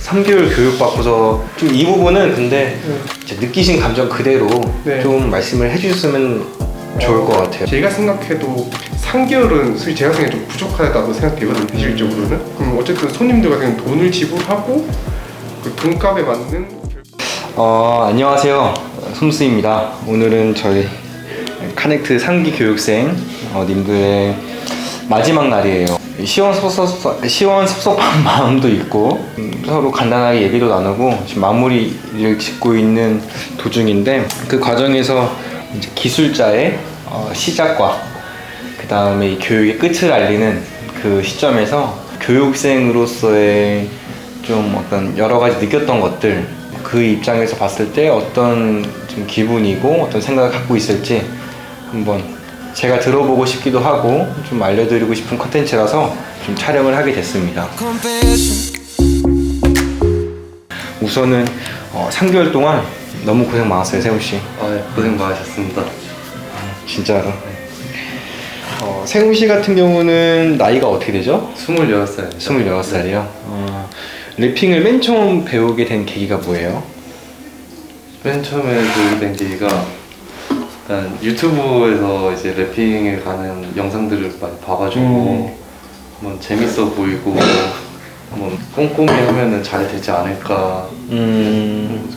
3개월 교육받고서 좀 이 부분은 근데 이제 느끼신 감정 그대로 네. 좀 말씀을 해주셨으면 좋을 것 같아요. 제가 생각해도 3개월은 솔직히 제가 생각해 좀 부족하다고 생각되거든요, 현실적으로는. 그럼 어쨌든 손님들 같은 경우는 돈을 지불하고 그 돈값에 맞는 안녕하세요. 솜스입니다. 오늘은 저희 카넥트 3기 교육생 님들의 마지막 날이에요. 시원섭섭한 마음도 있고 서로 간단하게 얘기도 나누고 지금 마무리를 짓고 있는 도중인데, 그 과정에서 이제 기술자의 시작과 그 다음에 이 교육의 끝을 알리는 그 시점에서 교육생으로서의 좀 어떤 여러 가지 느꼈던 것들, 그 입장에서 봤을 때 어떤 좀 기분이고 어떤 생각을 갖고 있을지 한번 제가 들어보고 싶기도 하고 좀 알려드리고 싶은 컨텐츠라서 좀 촬영을 하게 됐습니다. 우선은 3개월 동안 너무 고생 많았어요, 세훈씨. 네, 고생 많으셨습니다. 진짜로. 세훈씨 같은 경우는 나이가 어떻게 되죠? 26살입니다. 26살이요? 래핑을 맨 처음 배우게 된 계기가 뭐예요? 맨 처음에 배우게 된 계기가 일단 유튜브에서 이제 래핑에 관한 영상들을 많이 봐가지고 한번 재밌어 보이고 한번 꼼꼼히 하면은 잘 되지 않을까,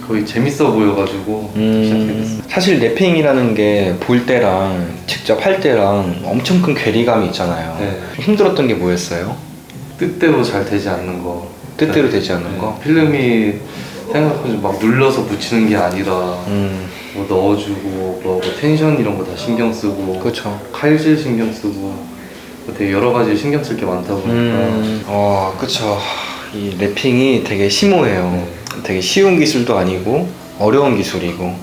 거의 재밌어 보여가지고 시작하게 됐어요. 사실 래핑이라는 게 볼 때랑 직접 할 때랑 엄청 큰 괴리감이 있잖아요. 네. 힘들었던 게 뭐였어요? 뜻대로 잘 되지 않는 거. 뜻대로 되지 않는 거? 필름이 생각보다 막 눌러서 붙이는 게 아니라 뭐 넣어주고 뭐 텐션 이런 거 다 신경 쓰고, 그렇죠. 칼질 신경 쓰고, 뭐 되게 여러 가지 신경 쓸 게 많다 보니까 그쵸. 이 래핑이 되게 심오해요. 되게 쉬운 기술도 아니고 어려운 기술이고,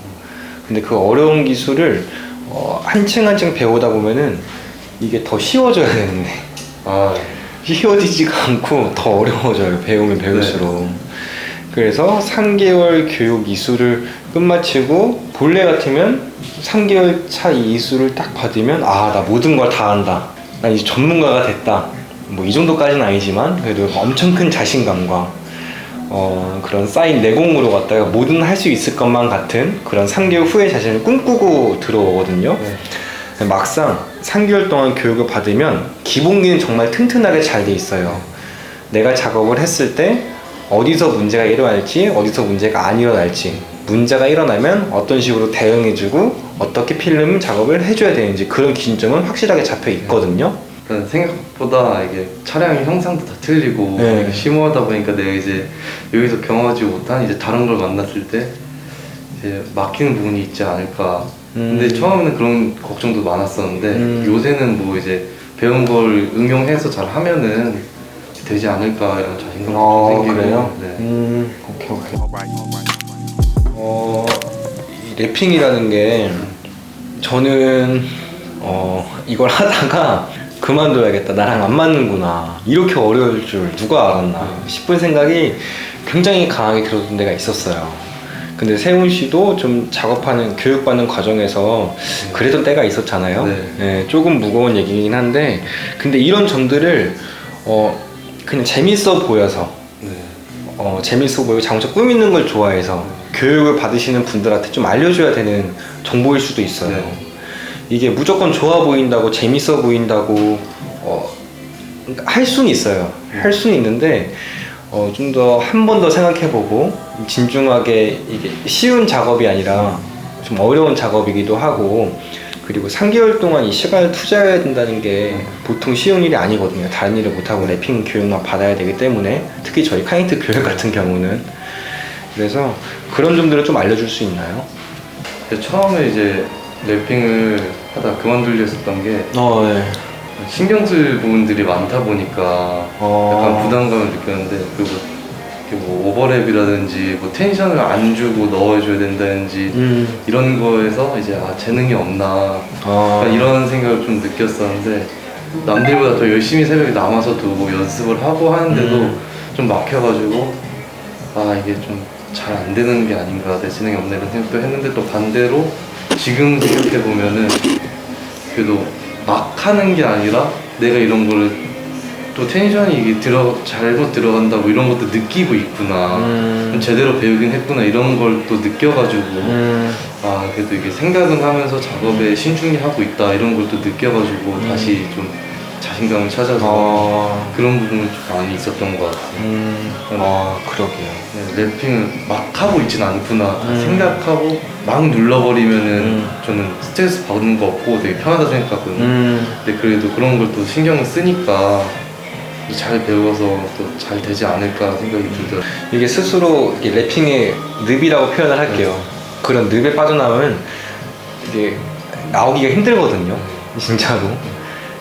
근데 그 어려운 기술을 한층 한층 배우다 보면은 이게 더 쉬워져야 되는데 쉬워지지가 않고 더 어려워져요, 배우면 배울수록. 네. 그래서 3개월 교육 이수를 끝마치고 본래 같으면 3개월 차 이 이수를 딱 받으면 나 모든 걸 다 안다, 난 이제 전문가가 됐다, 뭐 이 정도까지는 아니지만 그래도 엄청 큰 자신감과 그런 쌓인 내공으로 갖다가 뭐든 할 수 있을 것만 같은 그런 3개월 후의 자신을 꿈꾸고 들어오거든요. 네. 막상 3개월 동안 교육을 받으면 기본기는 정말 튼튼하게 잘 돼 있어요. 내가 작업을 했을 때 어디서 문제가 일어날지, 어디서 문제가 안 일어날지, 문제가 일어나면 어떤 식으로 대응해주고 어떻게 필름 작업을 해줘야 되는지, 그런 기준점은 확실하게 잡혀 있거든요. 생각보다 이게 촬영의 형상도 다 틀리고 네. 심오하다 보니까 내가 이제 여기서 경험하지 못한 이제 다른 걸 만났을 때 이제 막히는 부분이 있지 않을까. 근데 처음에는 그런 걱정도 많았었는데 요새는 뭐 이제 배운 걸 응용해서 잘 하면은 되지 않을까 이런 자신감이 좀 생기고. 그래요? 네. 오케이. 이 래핑이라는 게 저는 이걸 하다가 그만둬야겠다, 나랑 안 맞는구나, 이렇게 어려울 줄 누가 알았나 싶은 생각이 굉장히 강하게 들었던 데가 있었어요. 근데 세훈 씨도 좀 작업하는, 교육받는 과정에서 그랬던 때가 있었잖아요. 네, 조금 무거운 얘기긴 한데, 근데 이런 점들을 그냥 재밌어 보여서, 재밌어 보이고 장점 꾸미는 걸 좋아해서 교육을 받으시는 분들한테 좀 알려줘야 되는 정보일 수도 있어요. 이게 무조건 좋아 보인다고, 재밌어 보인다고 할 수는 있어요. 할 수는 있는데 좀 더 한 번 더 생각해보고 진중하게, 이게 쉬운 작업이 아니라 좀 어려운 작업이기도 하고, 그리고 3개월 동안 이 시간을 투자해야 된다는 게 보통 쉬운 일이 아니거든요. 다른 일을 못하고 래핑 교육만 받아야 되기 때문에, 특히 저희 카넥트 교육 같은 경우는. 그래서 그런 점들을 좀 알려줄 수 있나요? 처음에 이제 래핑을 하다 그만두려 했었던 게 네. 신경 쓸 부분들이 많다 보니까 약간 부담감을 느꼈는데, 그리고 뭐 오버랩이라든지 뭐 텐션을 안 주고 넣어줘야 된다든지 이런 거에서 이제 재능이 없나, 약간 이런 생각을 좀 느꼈었는데, 남들보다 더 열심히 새벽에 남아서도 뭐 연습을 하고 하는데도 좀 막혀가지고 이게 좀 잘 안 되는 게 아닌가, 내 재능이 없나 이런 생각도 했는데, 또 반대로 지금 생각해보면은 그래도 막 하는 게 아니라 내가 이런 거를 또 텐션이 이게 잘못 들어간다고 이런 것도 느끼고 있구나. 제대로 배우긴 했구나 이런 걸 또 느껴가지고 아 그래도 이게 생각은 하면서 작업에 신중히 하고 있다 이런 걸 또 느껴가지고 다시 좀 자신감을 찾아서 그런 부분은 좀 많이 있었던 것 같아요. 아 그러게요. 네, 랩핑을 막 하고 있진 않구나 생각하고 막 눌러버리면은 저는 스트레스 받는 거 없고 되게 편하다 생각하거든요. 근데 그래도 그런 걸 또 신경을 쓰니까 잘 배워서 또 잘 되지 않을까 생각이 들더라고요. 이게 스스로 이게 랩핑의 늪이라고 표현을 할게요. 그런 늪에 빠져나오면 이게 나오기가 힘들거든요. 진짜로.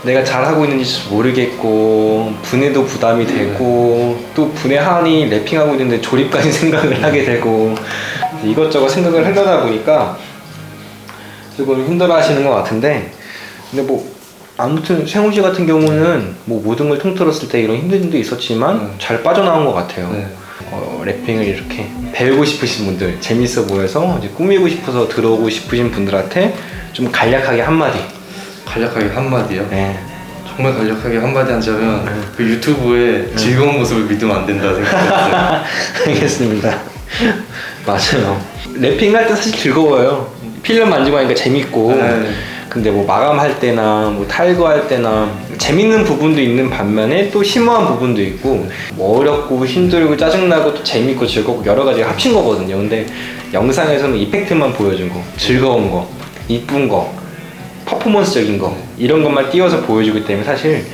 내가 잘하고 있는지 모르겠고 분해도 부담이 되고 또 분해하니 랩핑하고 있는데 조립까지 생각을 하게 되고 이것저것 생각을 하려다 보니까 조금 힘들어 하시는 것 같은데 근데 뭐 아무튼 세훈 씨 같은 경우는 뭐 모든 걸 통틀었을 때 이런 힘든 점도 있었지만 잘 빠져나온 것 같아요. 네. 랩핑을 이렇게 배우고 싶으신 분들 재밌어 보여서 이제 꾸미고 싶어서 들어오고 싶으신 분들한테 좀 간략하게 한마디. 간략하게 한마디요? 네. 정말 간략하게 한마디 하자면 그 유튜브의 즐거운 모습을 믿으면 안 된다 생각했어요. 알겠습니다. 맞아요. 랩핑 할 때 사실 즐거워요. 필름 만지고 하니까 재밌고 네. 근데 뭐 마감할 때나 뭐 탈거할 때나 재밌는 부분도 있는 반면에 또 심오한 부분도 있고 뭐 어렵고 힘들고 짜증나고 또 재밌고 즐겁고 여러 가지가 합친 거거든요. 근데 영상에서는 이펙트만 보여준 거, 즐거운 거, 이쁜 거, 퍼포먼스적인 거 이런 것만 띄워서 보여주기 때문에 사실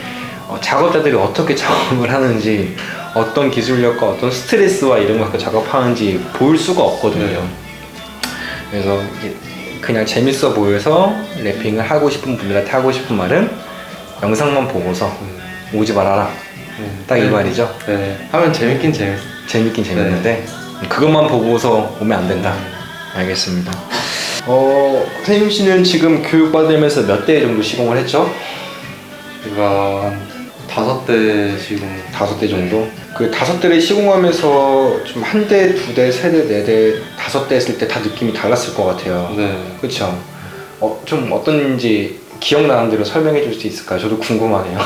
작업자들이 어떻게 작업을 하는지 어떤 기술력과 어떤 스트레스와 이런 걸 갖고 작업하는지 볼 수가 없거든요. 네. 그래서 그냥 재밌어 보여서 랩핑을 하고 싶은 분들한테 하고 싶은 말은 영상만 보고서 오지 말아라. 딱 이 말이죠. 네. 하면 재밌긴 재밌긴 재밌는데 그것만 보고서 오면 안 된다. 알겠습니다. 세임 씨는 지금 교육받으면서 몇 대 정도 시공을 했죠? 제가 한 5대 시공 5대 정도? 그 5대를 시공하면서 좀 한 대, 2대, 3대, 4대, 5대 했을 때 다 느낌이 달랐을 것 같아요. 네. 그쵸? 좀 어떤지 기억나는 대로 설명해 줄 수 있을까요? 저도 궁금하네요.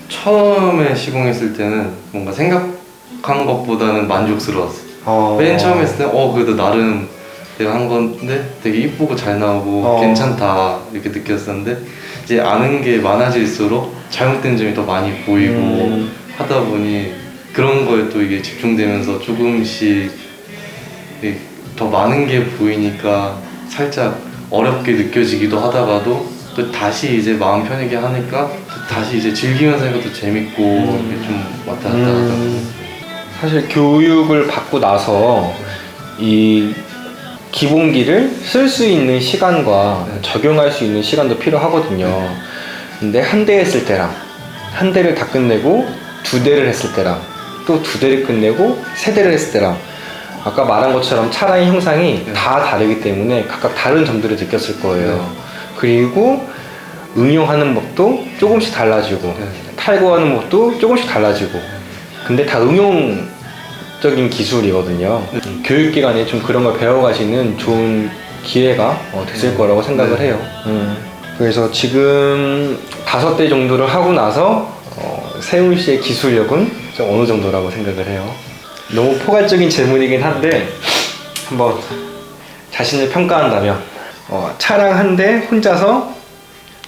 처음에 시공했을 때는 뭔가 생각한 것보다는 만족스러웠어요. 맨 처음에 했을 때는 그래도 나름 내가 한 건데 되게 이쁘고 잘 나오고 괜찮다 이렇게 느꼈었는데 이제 아는 게 많아질수록 잘못된 점이 더 많이 보이고 하다 보니 그런 거에 또 이게 집중되면서 조금씩 더 많은 게 보이니까 살짝 어렵게 느껴지기도 하다가도 또 다시 이제 마음 편하게 하니까 또 다시 이제 즐기면서 하니까 또 재밌고 이렇게 좀 왔다 갔다 하더라고요. 사실 교육을 받고 나서 이 기본기를 쓸 수 있는 시간과 적용할 수 있는 시간도 필요하거든요. 근데 한 대 했을 때랑 한 대를 다 끝내고 2대를 했을 때랑 또 2대를 끝내고 3대를 했을 때랑 아까 말한 것처럼 차량의 형상이 다 다르기 때문에 각각 다른 점들을 느꼈을 거예요. 그리고 응용하는 법도 조금씩 달라지고 탈거하는 법도 조금씩 달라지고 근데 다 응용적인 기술이거든요. 교육기관에 좀 그런 걸 배워가시는 좋은 기회가 됐을 거라고 생각을 해요. 그래서 지금 5대 정도를 하고 나서 세훈 씨의 기술력은 좀 어느 정도라고 생각을 해요? 너무 포괄적인 질문이긴 한데 한번 자신을 평가한다면 차량 한 대 혼자서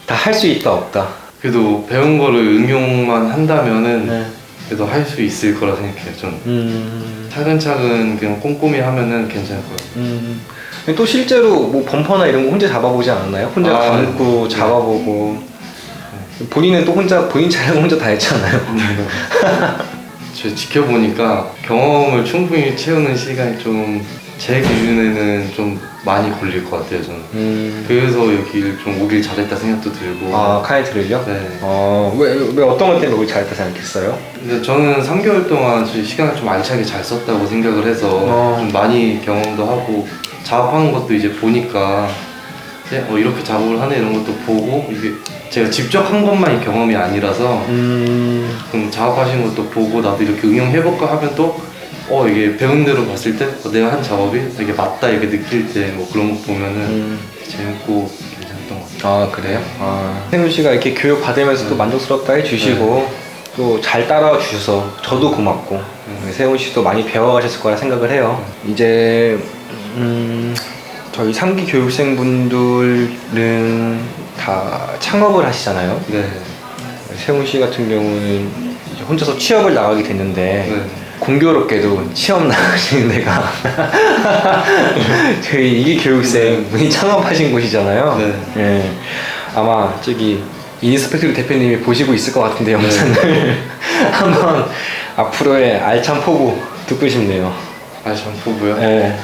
다 할 수 있다 없다? 그래도 배운 거를 응용만 한다면은 그래도 할 수 있을 거라 생각해요. 저는 차근차근 그냥 꼼꼼히 하면은 괜찮을 거예요. 또 실제로 뭐 범퍼나 이런 거 혼자 잡아보지 않았나요? 혼자 감고 잡아보고 본인은 또 본인 차량 혼자 다 했잖아요. 저 지켜보니까 경험을 충분히 채우는 시간이 좀 제 기준에는 좀 많이 걸릴 것 같아요. 저는 그래서 여기를 좀 오길 잘했다 생각도 들고. 카이트를요? 네. 왜 어떤 것 때문에 오길 잘했다 생각했어요? 근데 저는 3개월 동안 시간을 좀 알차게 잘 썼다고 생각을 해서 좀 많이 경험도 하고 작업하는 것도 이제 보니까 이제 이렇게 작업을 하네 이런 것도 보고 이게 제가 직접 한 것만이 경험이 아니라서 그럼 작업하시는 것도 보고 나도 이렇게 응용해볼까 하면 또 이게 배운 대로 봤을 때 내가 한 작업이 이게 맞다 이렇게 느낄 때 뭐 그런 거 보면은 재밌고 괜찮았던 것 같아요. 그래요? 세훈 씨가 이렇게 교육 받으면서 또 만족스럽다 해주시고 또 잘 따라와 주셔서 저도 고맙고 세훈 씨도 많이 배워가셨을 거라 생각을 해요. 이제 저희 3기 교육생분들은 다 창업을 하시잖아요. 네. 세훈 씨 같은 경우는 이제 혼자서 취업을 나가게 됐는데 네. 공교롭게도 취업 나가시는 데가 저희 2기 교육생분이 창업하신 곳이잖아요. 네. 예. 아마 저기 인스펙터 대표님이 보시고 있을 것 같은데 영상을 한번 앞으로의 알찬 포부 듣고 싶네요. 참 포부요? 예.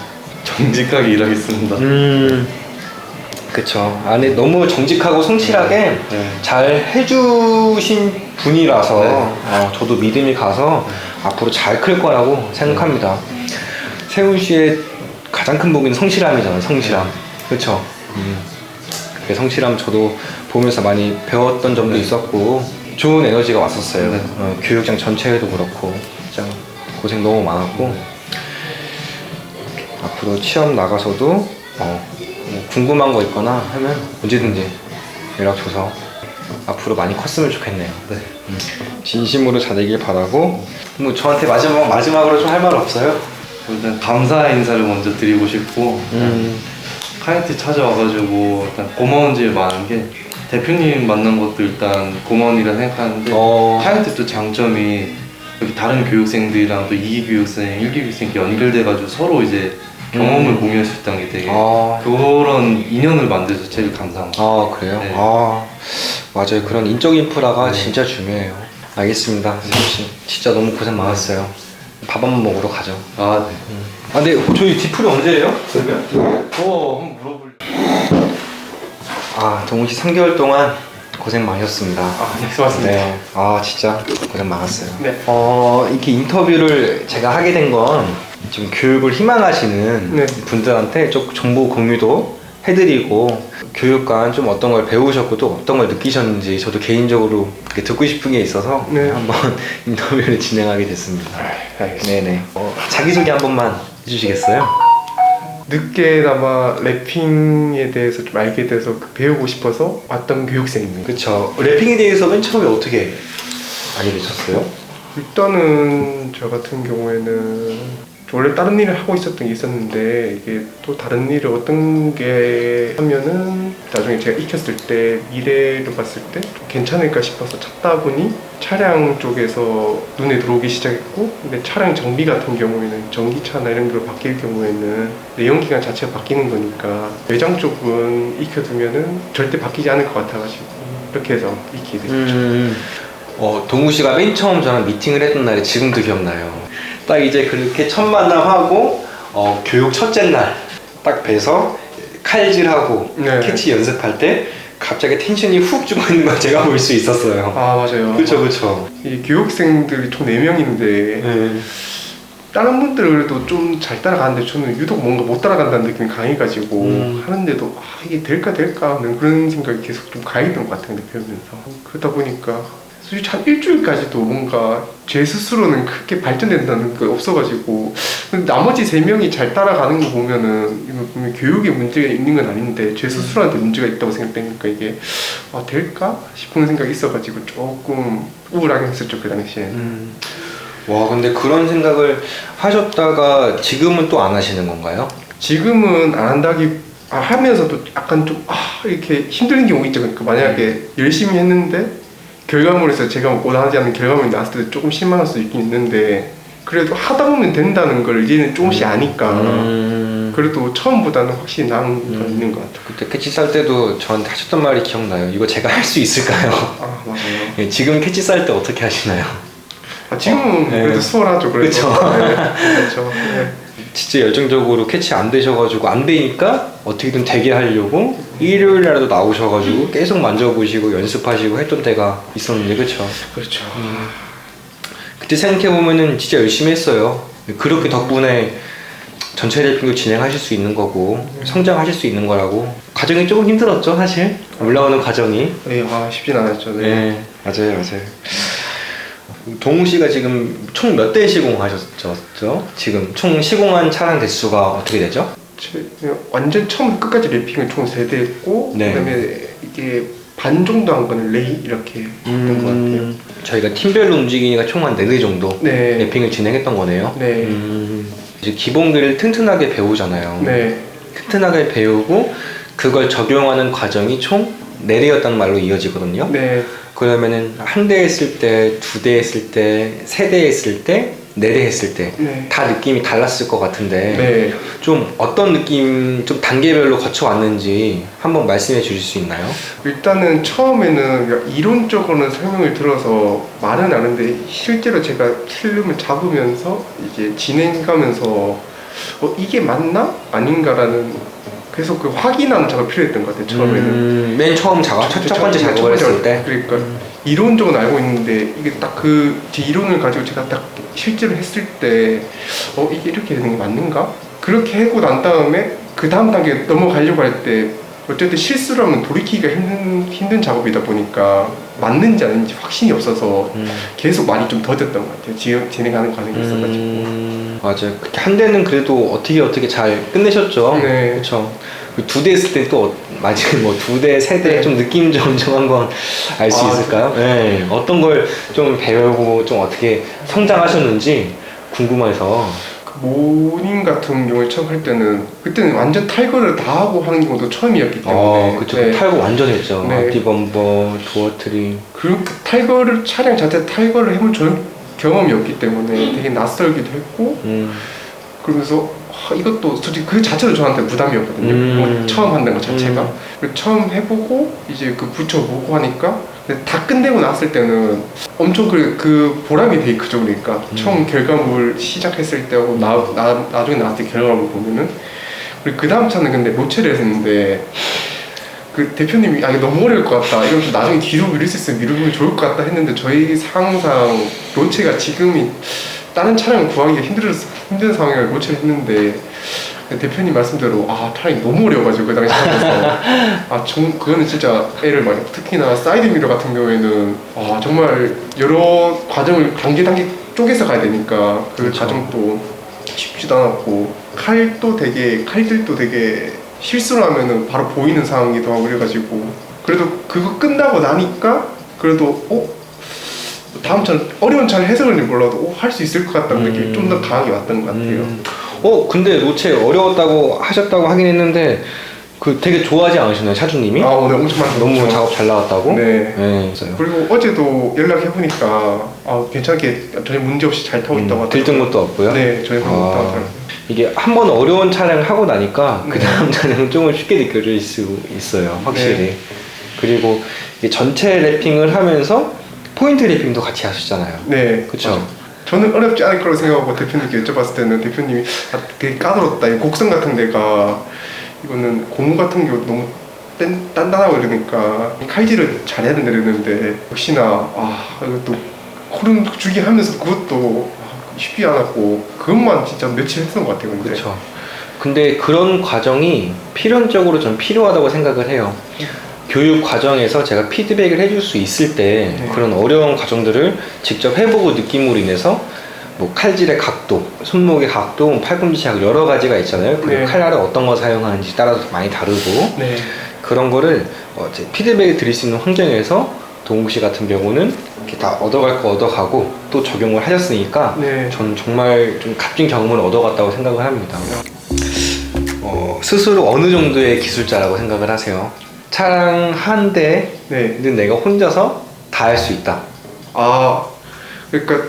정직하게 일하겠습니다. 그쵸. 안에 너무 정직하고 성실하게 네. 잘 해주신 분이라서 네. 저도 믿음이 가서 앞으로 잘 클 거라고 생각합니다. 세훈 씨의 가장 큰 복은 성실함이잖아요. 성실함. 그쵸. 그 성실함 저도 보면서 많이 배웠던 점도 네. 있었고 좋은 에너지가 왔었어요. 네. 교육장 전체에도 그렇고 진짜 고생 너무 많았고 앞으로 취업 나가서도 뭐 궁금한 거 있거나 하면 언제든지 연락 줘서 앞으로 많이 컸으면 좋겠네요. 네. 진심으로 잘 되길 바라고 뭐 저한테 마지막으로 좀 할 말 없어요? 일단 감사 인사를 먼저 드리고 싶고 카이트 찾아와가지고 일단 고마운 점이 많은 게 대표님 만난 것도 일단 고마운 일이라 생각하는데 카이트 또 장점이 여기 다른 교육생들이랑 또 2기 교육생, 1기 교육생 이렇게 연결돼가지고 서로 이제 경험을 공유할 수 있다는 게 되게 그런 인연을 만들어서 제일 감사합니다. 그래요? 네. 맞아요. 그런 인적 인프라가 진짜 중요해요. 알겠습니다. 세훈씨 진짜 너무 고생 많았어요. 밥 한번 먹으러 가죠. 네. 근데 저희 디플이 언제예요? 그러면? 한번 물어볼게요. 동훈씨 3개월 동안 고생 많으셨습니다. 네, 수고하셨습니다. 네. 진짜 고생 많았어요. 네. 이렇게 인터뷰를 제가 하게 된 건 좀 교육을 희망하시는 네. 분들한테 좀 정보 공유도 해드리고 교육관 좀 어떤 걸 배우셨고 또 어떤 걸 느끼셨는지 저도 개인적으로 이렇게 듣고 싶은 게 있어서 네. 한번 인터뷰를 진행하게 됐습니다. 알겠습니다. 네네. 자기소개 한 번만 해주시겠어요? 늦게나마 랩핑에 대해서 좀 알게 돼서 배우고 싶어서 왔던 교육생입니다. 그쵸. 랩핑에 대해서 맨 처음에 어떻게 알게 되셨어요? 일단은 저 같은 경우에는 원래 다른 일을 하고 있었던 게 있었는데 이게 또 다른 일을 어떤 게 하면은 나중에 제가 익혔을 때 미래를 봤을 때 좀 괜찮을까 싶어서 찾다 보니 차량 쪽에서 눈에 들어오기 시작했고 근데 차량 정비 같은 경우에는 전기차나 이런 걸로 바뀔 경우에는 내연기관 자체가 바뀌는 거니까 외장 쪽은 익혀두면은 절대 바뀌지 않을 것 같아가지고 이렇게 해서 익히게 됐죠. 동우 씨가 맨 처음 저랑 미팅을 했던 날이 지금도 기억나요. 딱 이제 그렇게 첫 만남하고 교육 첫째 날 딱 뵈서 칼질하고 네. 캐치 연습할 때 갑자기 텐션이 훅 주고 있는 걸 제가 볼 수 있었어요. 맞아요. 그쵸. 이 교육생들이 총 4명인데 다른 분들은 그래도 좀 잘 따라가는데 저는 유독 뭔가 못 따라간다는 느낌이 강해가지고 하는데도 이게 될까 하는 그런 생각이 계속 좀 강했던 것 같아요. 배우면서 그러다 보니까 솔직히 한 일주일까지도 뭔가 제 스스로는 크게 발전된다는 게 없어가지고 근데 나머지 3명이 잘 따라가는 거 보면은 이거 보면 교육에 문제가 있는 건 아닌데 제 스스로한테 문제가 있다고 생각되니까 이게 될까 싶은 생각이 있어가지고 조금 우울하게 했었죠 그 당시에. 와 근데 그런 생각을 하셨다가 지금은 또 안 하시는 건가요? 지금은 안 한다기 하면서도 약간 좀 이렇게 힘든 경우 있죠. 그러니까 만약에 열심히 했는데 결과물에서 제가 원하지 않는 결과물이 나왔을 때 조금 실망할 수도 있긴 있는데 그래도 하다 보면 된다는 걸 이제는 조금씩 아니까 그래도 처음보다는 확실히 나은 건 있는 것 같아요. 그때 캐치 쌀 때도 저한테 하셨던 말이 기억나요. 이거 제가 할 수 있을까요? 맞아요. 지금 캐치 쌀 때 어떻게 하시나요? 지금은 그래도 수월하죠. 그래도. 그쵸. 그렇죠. 네. 진짜 열정적으로 캐치 안 되셔가지고 안 되니까 어떻게든 되게 하려고 일요일날도 나오셔가지고 계속 만져보시고 연습하시고 했던 때가 있었는데 그쵸? 그렇죠. 그때 생각해보면은 진짜 열심히 했어요. 그렇게 덕분에 전체 래핑도 진행하실 수 있는 거고 성장하실 수 있는 거라고. 과정이 조금 힘들었죠 사실 올라오는 과정이. 네, 쉽진 않았죠. 네. 맞아요. 동우 씨가 지금 총 몇 대 시공하셨죠? 지금 총 시공한 차량 대수가 어떻게 되죠? 완전 처음부터 끝까지 래핑을 총 3대 했고 네. 그다음에 이게 반 정도 한 거는 레이 이렇게 했던 것 같아요. 저희가 팀별로 움직이니까 총 한 4대 정도 네. 랩핑을 진행했던 거네요. 네. 이제 기본기를 튼튼하게 배우잖아요. 네. 튼튼하게 배우고 그걸 적용하는 과정이 총 4대였다는 말로 이어지거든요. 네. 그러면은 한 대 했을 때, 2대 했을 때, 3대 했을 때, 4대 했을 때 다 네. 느낌이 달랐을 것 같은데 네. 좀 어떤 느낌, 좀 단계별로 거쳐왔는지 한번 말씀해 주실 수 있나요? 일단은 처음에는 이론적으로는 설명을 들어서 말은 아는데 실제로 제가 필름을 잡으면서 이제 진행하면서 이게 맞나? 아닌가라는 계속 그 확인하는 작업이 필요했던 것 같아요. 처음에는 맨 처음 작업, 첫 번째 작업을 했을 때 그러니까 이론적으로 알고 있는데 이게 딱 그 이론을 가지고 제가 딱 실제로 했을 때 이게 이렇게 되는 게 맞는가? 그렇게 하고 난 다음에 그 다음 단계 넘어가려고 할 때 어쨌든 실수를 하면 돌이키기가 힘든 작업이다 보니까 맞는지 아닌지 확신이 없어서 계속 많이 좀 더뎠던 것 같아요. 진행하는 과정이 있어가지고. 맞아요. 그렇게 한 대는 그래도 어떻게 잘 끝내셨죠. 네. 그렇죠. 2대 했을 때 또 마지막 뭐 2대, 3대 네. 좀 느낌 좀 한번 알 수 있을까요? 네. 어떤 걸 좀 배우고 좀 어떻게 성장하셨는지 궁금해서. 그 모닝 같은 경우에 처음 할 때는 그때는 완전 탈거를 다 하고 하는 경우도 처음이었기 때문에 그쵸. 네. 탈거 완전 했죠. 네. 앞뒤 범버, 도어 트림. 그렇게 탈거를 차량 자체 탈거를 해본 경험이 없기 때문에 되게 낯설기도 했고 그러면서 이것도 솔직히 그 자체도 저한테 부담이었거든요. 처음 한다는 것 자체가. 그리고 처음 해보고 이제 그 붙여보고 하니까 근데 다 끝내고 나왔을 때는 엄청 그 보람이 되게 크죠. 그러니까 처음 결과물 시작했을 때하고 나중에 나왔을 때 결과물 보면은 그리고 그 다음 차는 근데 로체를 했는데 그 대표님이 이거 너무 어려울 것 같다. 이건 좀 나중에 뒤로 미룰 수 있으면 미루면 좋을 것 같다 했는데 저희 상황상 로체가 지금이 다른 차량을 구하기가 힘든 상황이라 로체를 했는데 대표님 말씀대로 차량이 너무 어려워가지고 그 당시 하면서 그거는 진짜 애를 많이 특히나 사이드미러 같은 경우에는 정말 여러 과정을 단계 쪼개서 가야 되니까 그 그렇죠. 과정도 쉽지도 않았고 칼들도 되게 실수를 하면은 바로 보이는 상황이기도 하고 그래가지고 그래도 그거 끝나고 나니까 그래도 다음 차는 어려운 차를 해서 그런지 몰라도 할 수 있을 것 같다는 느낌이 좀 더 강하게 왔던 것 같아요. 근데 로체 어려웠다고 하셨다고 하긴 했는데 그 되게 좋아하지 않으셨나요, 차주님이? 오늘 엄청 많이 너무 들었죠. 작업 잘 나왔다고? 네. 맞아요. 그리고 어제도 연락해보니까 괜찮게 전혀 문제 없이 잘 타고 있다고 하더라고요. 들뜬 것도 없고요? 네, 전혀 그런 것도 하더라고요. 이게 한 번 어려운 차량을 하고 나니까 네. 그 다음 차량은 조금 쉽게 느껴질 수 있어요, 확실히. 네. 그리고 이게 전체 랩핑을 하면서 포인트 랩핑도 같이 하셨잖아요. 네, 그쵸? 맞아요. 저는 어렵지 않을 거라고 생각하고 대표님께 여쭤봤을 때는 대표님이 되게 까다롭다. 이 곡선 같은 데가 이거는 고무 같은 게 너무 단단하고 이러니까 칼질을 잘해야 된다 그랬는데 역시나 이것도 코른 주기 하면서 그것도 쉽지 않았고 그것만 진짜 며칠 했던 것 같아요. 근데. 그렇죠. 근데 그런 과정이 필연적으로 좀 필요하다고 생각을 해요. 교육 과정에서 제가 피드백을 해줄 수 있을 때 그런 어려운 과정들을 직접 해보고 느낌으로 인해서 뭐 칼질의 각도, 손목의 각도, 팔꿈치 각 여러 가지가 있잖아요. 그리고 칼날을 어떤 거 사용하는지 따라서 많이 다르고 그런 거를 피드백을 드릴 수 있는 환경에서 동욱 씨 같은 경우는 이렇게 다 얻어갈 거 얻어가고 또 적용을 하셨으니까 저는 정말 좀 값진 경험을 얻어갔다고 생각을 합니다. 스스로 어느 정도의 기술자라고 생각을 하세요? 차량 한 대는 내가 혼자서 다 할 수 있다. 그러니까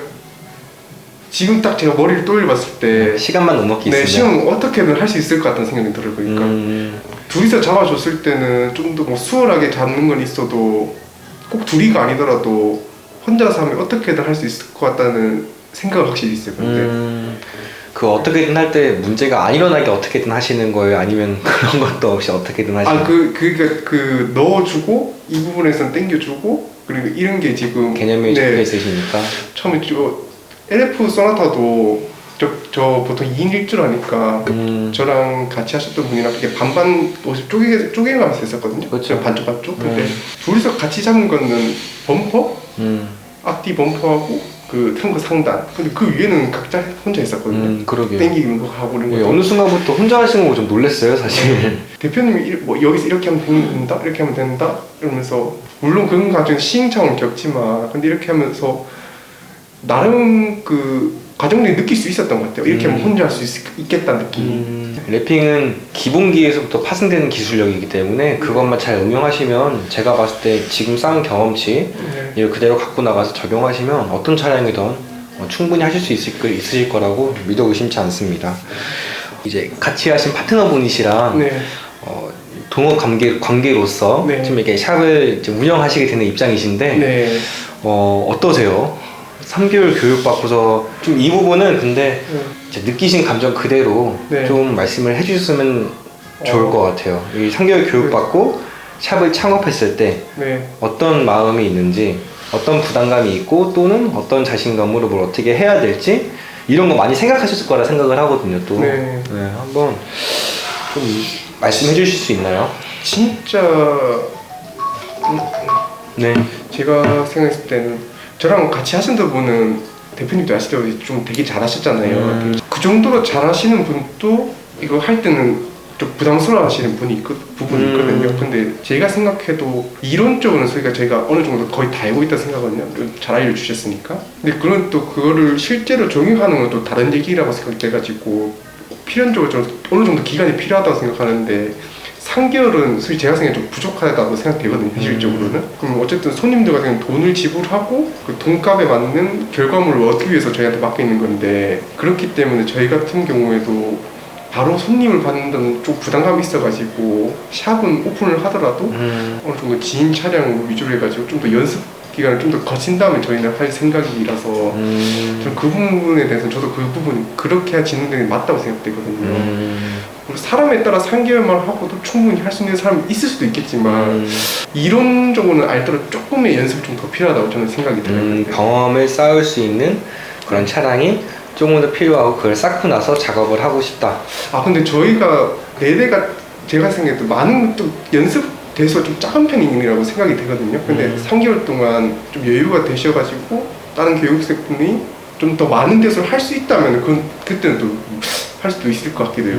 지금 딱 제가 머리를 떠올려봤을 때 시간만 넉넉히 있으면 시간 어떻게든 할 수 있을 것 같다는 생각이 들어요. 그러니까 둘이서 잡아줬을 때는 좀 더 뭐 수월하게 잡는 건 있어도 꼭 둘이가 아니더라도 혼자서 하면 어떻게든 할 수 있을 것 같다는 생각은 확실히 있어요. 근데 그 어떻게든 할 때 문제가 안 일어나게 어떻게든 하시는 거예요? 아니면 그런 것도 없이 어떻게든 하시는 거예요? 그 넣어주고 이 부분에서는 당겨주고 그리고 이런 게 지금 개념이 적혀 있으시니까 처음에 LF 소나타도 저 보통 2인 1주로 하니까 저랑 같이 하셨던 분이랑 그게 반반 쪼개가면서 했었거든요. 그렇죠. 반쪽. 근데 둘이서 같이 잡은 거는 범퍼? 앞뒤 범퍼하고 그 트렁크 상단. 근데 그 위에는 각자 혼자 있었거든요. 그러게요. 땡기는 거 하고 이런 예, 거. 어느 순간부터 혼자 하시는 거 좀 놀랐어요, 사실. 대표님이 뭐 여기서 이렇게 하면 된다, 이렇게 하면 된다 이러면서 물론 그런 과정에 시행착오는 겪지만 근데 이렇게 하면서 나름 그 과정들이 느낄 수 있었던 것 같아요. 이렇게 하면 혼자 할 수 있겠다는 느낌이. 래핑은 기본기에서부터 파생되는 기술력이기 때문에 그것만 잘 응용하시면 제가 봤을 때 지금 쌓은 경험치 네. 이걸 그대로 갖고 나가서 적용하시면 어떤 차량이든 충분히 하실 수 있으실 거라고 믿어 의심치 않습니다. 이제 같이 하신 파트너분이시랑 네. 동업 관계로서 네. 좀 이렇게 샵을 이제 운영하시게 되는 입장이신데 네. 어떠세요? 3개월 교육받고서 좀 이 부분은 근데 이제 느끼신 감정 그대로 네. 좀 말씀을 해주셨으면 좋을 것 같아요. 이 3개월 교육받고 샵을 창업했을 때 네. 어떤 마음이 있는지, 어떤 부담감이 있고 또는 어떤 자신감으로 뭘 어떻게 해야 될지 이런 거 많이 생각하셨을 거라 생각을 하거든요. 또 네. 한번 좀 말씀해 주실 수 있나요? 진짜 네. 제가 생각했을 때는 저랑 같이 하신다는 분은 대표님도 아시다시피 좀 되게 잘하셨잖아요. 그 정도로 잘하시는 분도 이거 할 때는 좀 부담스러워 하시는 부분이 있거든요. 근데 제가 생각해도 이론적으로는 저희가 어느 정도 거의 다 알고 있다 생각하거든요. 잘 알려주셨으니까. 근데 그거를 실제로 적용하는 건 또 다른 얘기라고 생각돼가지고 필연적으로 좀 어느 정도 기간이 필요하다고 생각하는데 3개월은 솔직히 제가 생각에 좀 부족하다고 생각되거든요, 현실적으로는. 그럼 어쨌든 손님들 같은 경우는 돈을 지불하고 그 돈값에 맞는 결과물을 얻기 위해서 저희한테 맡겨 있는 건데 그렇기 때문에 저희 같은 경우에도 바로 손님을 받는다는 좀 부담감이 있어가지고 샵은 오픈을 하더라도 어느 정도 지인 차량으로 위주로 해가지고 좀 더 연습 기간을 좀 더 거친 다음에 저희는 할 생각이라서 저는 그 부분에 대해서 저도 그 부분이 그렇게 진행되는 게 맞다고 생각되거든요. 사람에 따라 3개월만 하고도 충분히 할 수 있는 사람이 있을 수도 있겠지만 이론적으로는 알더라도 조금의 연습이 좀 더 필요하다고 저는 생각이 들어요. 경험을 쌓을 수 있는 그런 차량이 조금 더 필요하고 그걸 쌓고 나서 작업을 하고 싶다. 아 근데 저희가 4대가 제가 생각해도 많은 좀 연습 돼서 좀 작은 편이라고 생각이 되거든요. 근데 3개월 동안 좀 여유가 되셔가지고 다른 교육생분이 좀 더 많은 데서 할 수 있다면 그때는 또 할 수도 있을 것 같기도 해요.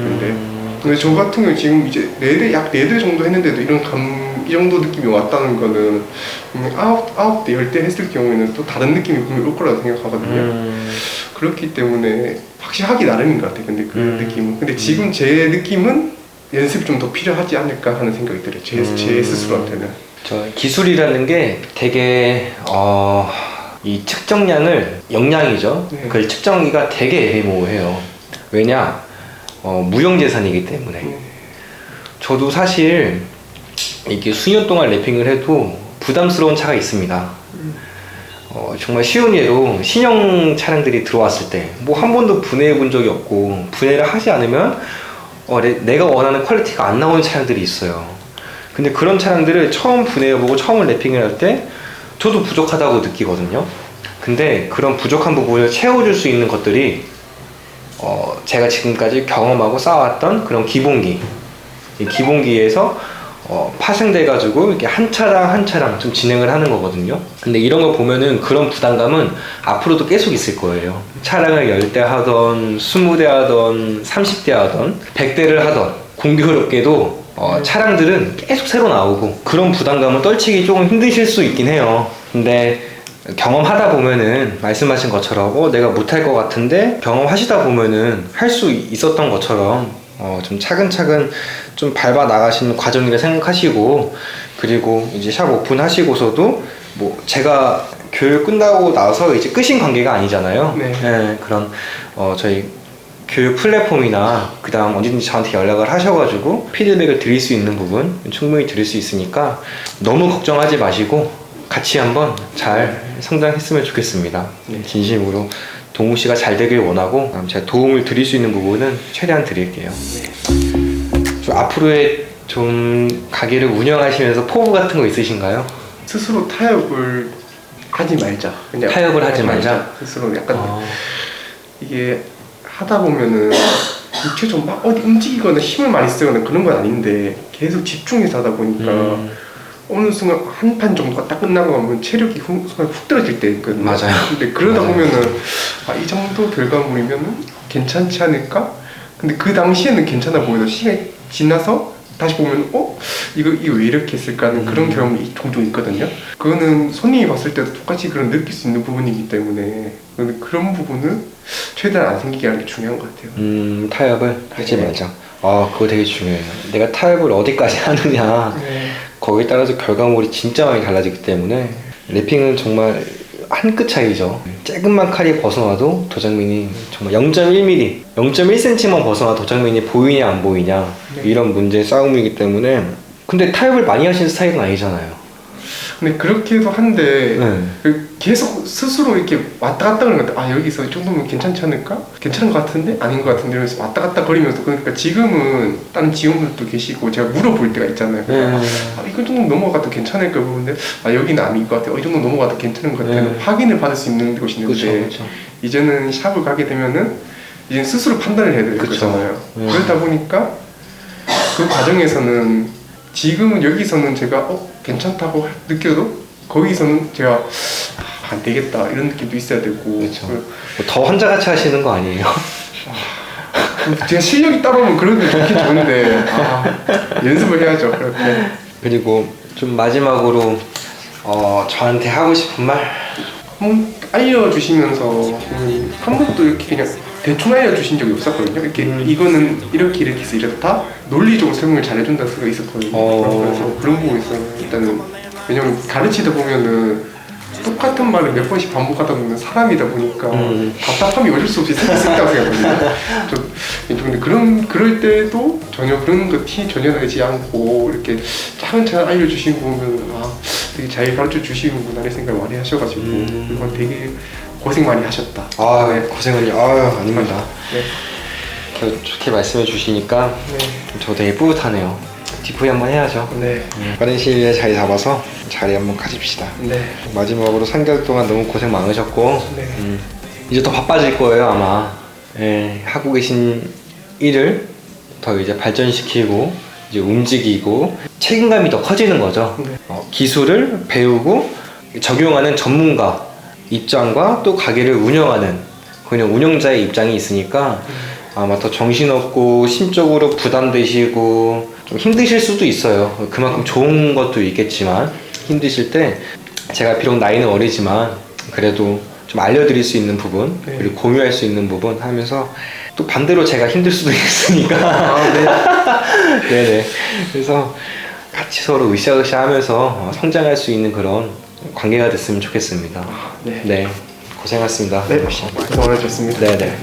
근데 저 같은 경우 지금 이제 4대, 약 4대 정도 했는데도 이 정도 느낌이 왔다는 거는 9대, 10대 했을 경우에는 또 다른 느낌이 분명히 올 거라고 생각하거든요. 그렇기 때문에 확실히 하기 나름인 것 같아요. 근데 그 느낌은. 근데 지금 제 느낌은 연습이 좀 더 필요하지 않을까 하는 생각이 들어요. 제 스스로한테는. 저 기술이라는 게 되게 이 측정량을 역량이죠. 네. 그걸 측정기가 되게 애매모호해요. 왜냐? 무형재산이기 때문에. 저도 사실 이게 수년 동안 래핑을 해도 부담스러운 차가 있습니다. 정말 쉬운 예로 신형 차량들이 들어왔을 때 뭐 한 번도 분해해 본 적이 없고 분해를 하지 않으면 내가 원하는 퀄리티가 안 나오는 차량들이 있어요. 근데 그런 차량들을 처음 분해해보고 처음 래핑을 할 때 저도 부족하다고 느끼거든요. 근데 그런 부족한 부분을 채워줄 수 있는 것들이 제가 지금까지 경험하고 쌓아왔던 그런 기본기, 이 기본기에서 파생돼가지고 이렇게 한 차랑 한 차랑 좀 진행을 하는 거거든요. 근데 이런 거 보면은 그런 부담감은 앞으로도 계속 있을 거예요. 차량을 10대 하던 20대 하던 30대 하던 100대를 하던 공교롭게도 차량들은 계속 새로 나오고 그런 부담감을 떨치기 조금 힘드실 수 있긴 해요. 근데 경험하다 보면은 말씀하신 것처럼 내가 못할 것 같은데 경험하시다 보면은 할 수 있었던 것처럼 좀 차근차근 좀 밟아 나가시는 과정이라 생각하시고 그리고 이제 샵 오픈하시고서도 뭐 제가 교육 끝나고 나서 이제 끝인 관계가 아니잖아요. 네. 네, 그런 저희 교육 플랫폼이나 그 다음 언제든지 저한테 연락을 하셔가지고 피드백을 드릴 수 있는 부분 충분히 드릴 수 있으니까 너무 걱정하지 마시고 같이 한번 잘 성장했으면 좋겠습니다. 진심으로 동우 씨가 잘 되길 원하고 제가 도움을 드릴 수 있는 부분은 최대한 드릴게요. 좀 앞으로의 좀 가게를 운영하시면서 포부 같은 거 있으신가요? 스스로 타협을 하지 말자. 그냥 타협을 하지 말자? 스스로 약간 이게 하다 보면은 육체적으로 막 어디 움직이거나 힘을 많이 쓰거나 그런 건 아닌데 계속 집중해서 하다 보니까 어느 순간 한 판 정도가 딱 끝나고 나면 체력이 순간 훅 떨어질 때 있거든요. 맞아요. 근데 그러다 맞아요. 보면은 이 정도 결과물이면 괜찮지 않을까? 근데 그 당시에는 괜찮아 보여도 시간이 지나서 다시 보면 이거 왜 이렇게 했을까 하는 그런 경험이 종종 있거든요. 그거는 손님이 봤을 때도 똑같이 그런 느낄 수 있는 부분이기 때문에 그런 부분을 최대한 안 생기게 하는 게 중요한 것 같아요. 타협을 하지 네. 말자. 그거 되게 중요해요. 내가 타협을 어디까지 하느냐 거기에 따라서 결과물이 진짜 많이 달라지기 때문에 랩핑은 정말 한 끗 차이죠. 조금만 칼이 벗어나도 도장면이 정말 0.1mm, 0.1cm만 벗어나 도장면이 보이냐 안 보이냐 네. 이런 문제의 싸움이기 때문에. 근데 타협을 많이 하시는 스타일은 아니잖아요. 근데 그렇게도 한데 네. 계속 스스로 이렇게 왔다 갔다 하는 것 같아. 여기서 이 정도면 괜찮지 않을까? 괜찮은 것 같은데? 아닌 것 같은데? 이러면서 왔다 갔다 거리면서. 그러니까 지금은 다른 직원들도 계시고 제가 물어볼 때가 있잖아요. 이거 정도 넘어가도 괜찮을까 보는데 여기는 아닌 것 같아요. 이 정도 넘어가도 괜찮은 것 같아요. 확인을 받을 수 있는 곳이 있는데 그쵸. 이제는 샵을 가게 되면은 이제 스스로 판단을 해야 되는 그쵸. 거잖아요. 그러다 보니까 그 과정에서는 지금은 여기서는 제가 괜찮다고 느껴도 거기서는 제가 안 되겠다 이런 느낌도 있어야 되고. 그렇죠. 더 환자같이 하시는 거 아니에요? 제가 실력이 따라오면 그런 게 좋긴 좋은데 연습을 해야죠. 그렇게. 그리고 좀 마지막으로 저한테 하고 싶은 말? 한번 알려주시면서 한 번도 이렇게 그냥 대충 알려주신 적이 없었거든요. 이렇게 이거는 이렇게 해서 이렇다 논리적으로 설명을 잘해준다는 생각이 있었거든요. 그래서 그런 부분에서 일단은 왜냐면 가르치다 보면은 똑같은 말을 몇 번씩 반복하다 보면 사람이다 보니까 답답함이 어쩔 수 없이 생길 수 있다고 생각하거든요. 근데 그럴 때도 전혀 그런 거 티 전혀 내지 않고 이렇게 차근차근 알려주시는 거 보면 되게 잘 가르쳐 주시는구나 이런 생각을 많이 하셔가지고 이건 되게 고생 많이 하셨다. 네. 고생은요. 아닙니다. 네. 좋게 말씀해 주시니까 네. 저 되게 뿌듯하네요. 뒤풀이 한번 해야죠. 네. 빠른 시일 내에 자리 잡아서 자리 한번 가집시다. 네. 마지막으로 3개월 동안 너무 고생 많으셨고 네. 이제 더 바빠질 거예요 아마. 하고 계신 일을 더 이제 발전시키고 이제 움직이고 책임감이 더 커지는 거죠. 네. 기술을 배우고 적용하는 전문가 입장과 또 가게를 운영하는 그냥 운영자의 입장이 있으니까 아마 더 정신없고 심적으로 부담되시고 좀 힘드실 수도 있어요. 그만큼 좋은 것도 있겠지만 힘드실 때 제가 비록 나이는 어리지만 그래도 좀 알려드릴 수 있는 부분 그리고 공유할 수 있는 부분 하면서 또 반대로 제가 힘들 수도 있으니까 네네. 그래서 같이 서로 으쌰으쌰 하면서 성장할 수 있는 그런 관계가 됐으면 좋겠습니다. 네. 네. 고생하셨습니다. 네. 고생 많으셨습니다. 네네.